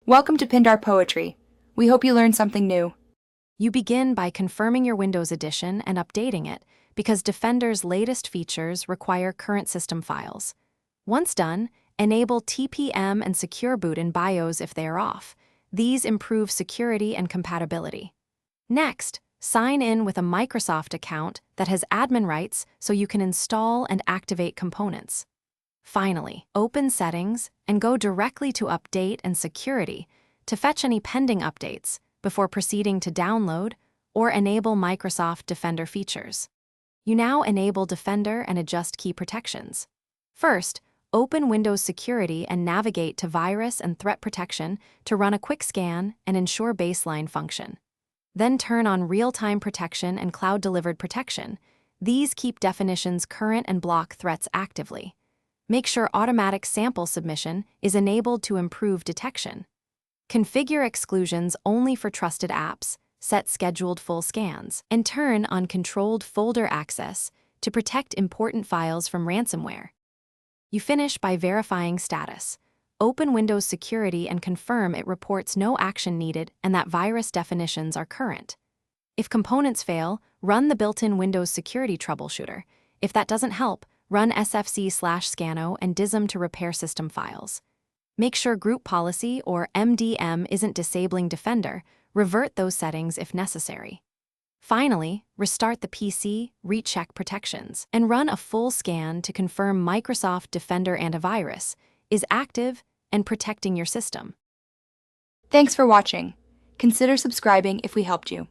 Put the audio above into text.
Welcome to Pindar Poetry. We hope you learned something new. You begin by confirming your Windows edition and updating it because Defender's latest features require current system files. Once done, enable TPM and Secure Boot in BIOS if they are off. These improve security and compatibility. Next, sign in with a Microsoft account that has admin rights so you can install and activate components. Finally, open Settings and go directly to Update and Security to fetch any pending updates before proceeding to download or enable Microsoft Defender features. You now enable Defender and adjust key protections. First, open Windows Security and navigate to Virus and Threat Protection to run a quick scan and ensure baseline function. Then turn on Real-Time Protection and Cloud-Delivered Protection. These keep definitions current and block threats actively. Make sure Automatic Sample Submission is enabled to improve detection. Configure exclusions only for trusted apps, set scheduled full scans, and turn on Controlled Folder Access to protect important files from ransomware. You finish by verifying status. Open Windows Security and confirm it reports no action needed and that virus definitions are current. If components fail, run the built-in Windows Security Troubleshooter. If that doesn't help, run sfc/scano and dism to repair system files. Make sure Group Policy or MDM isn't disabling Defender. Revert those settings if necessary. Finally, restart the PC, recheck protections, and run a full scan to confirm Microsoft Defender Antivirus is active and protecting your system. Thanks for watching. Consider subscribing if we helped you.